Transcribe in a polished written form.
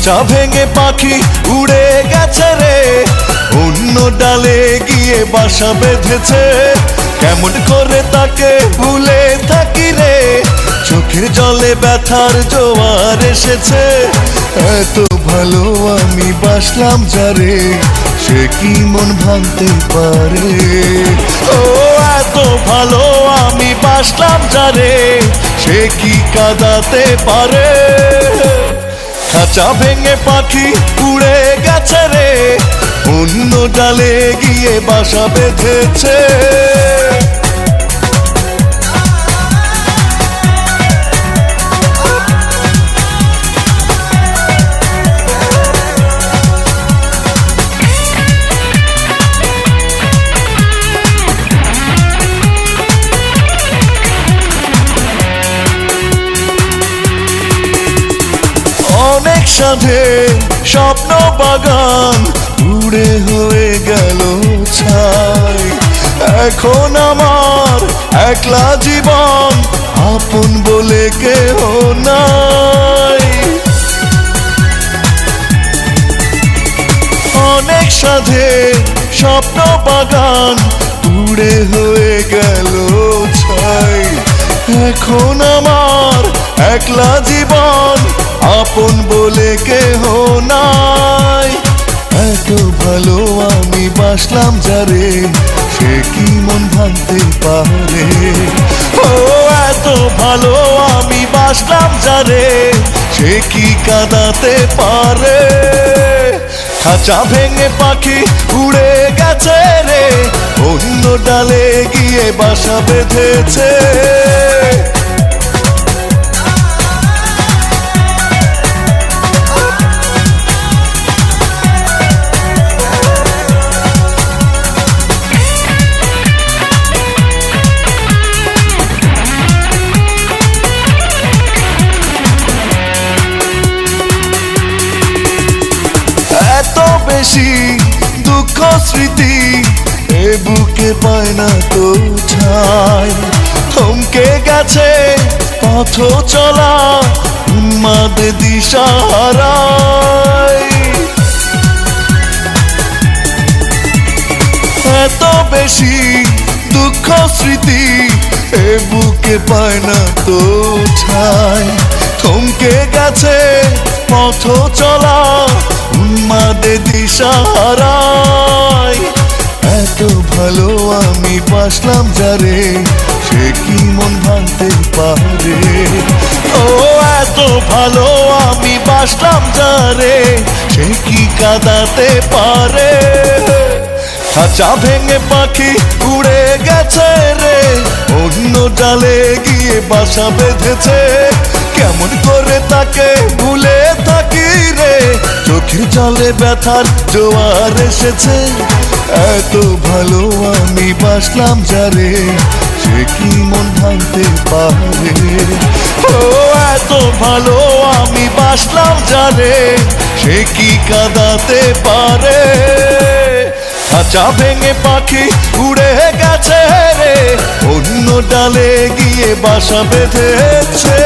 খাঁচা ভেঙে পাখি উড়ে গেছে রে, অন্য ডালে গিয়ে বাসা বেঁধেছে। কেমন করে তাকে ভুলে থাকি রে, চোখের জলে ব্যথার জোয়ার এসেছে। এত ভালো আমি বাসলাম যারে, সে কি মন ভাঙতে পারে? ও এত ভালো আমি বাসলাম যারে, সে কি কাঁদাতে পারে? খাঁচা ভেঙে পাখি উড়ে গেছে রে, অন্য ডালে গিয়ে বাসা বেঁধেছে। অনেক সাধে স্বপ্ন বাগান উড়ে হয়ে গেল ছাই। এখন আমার একলা জীবন, আপন বলে কেহ নাই। অনেক সাধে স্বপ্ন বাগান উড়ে হয়ে গেল ছাই। এখন আমার একলা জীবন, আপন বলে কেহ নাই। এত ভালো আমি বাসলাম যারে, সে কি মন ভাঙতে পারে? ও এত ভালো আমি বাসলাম যারে, সে কি কাঁদাতে পারে? খাঁচা ভেঙে পাখি উড়ে গেছে রে, অন্য ডালে গিয়ে বাসা বেঁধেছে। এত বেশি দুঃখ স্মৃতি এ বুকে পায় না তো ছাই। থমকে গেছে পথ চলা, উন্মাদ দিশা হারায়। এত বেশি দুঃখ স্মৃতি এ বুকে পায় না তো ছাই। থমকে গেছে পথ চলা, উন্মাদে দিশা হারায়। এত ভালো আমি বাসলাম যারে, সে কি মন ভাঙতে পারে? ও এত ভালো আমি বাসলাম যারে, সে কি কাঁদাতে পারে? খাঁচা ভেঙে পাখি উড়ে গেছে রে, অন্য ডালে গিয়ে বাসা বেঁধেছে। কেমন করে তাকে ভুলে থাকি রে, চোখের জলে ব্যথার জোয়ার এসেছে। এত ভালো আমি বাসলাম যারে, সে কি মন ভাঙতে পারে? ও এত ভালো আমি বাসলাম যারে, সে কি কাঁদাতে পারে? খাঁচা ভেঙে পাখি উড়ে গেছে রে, অন্য ডালে গিয়ে বাসা বেঁধেছে।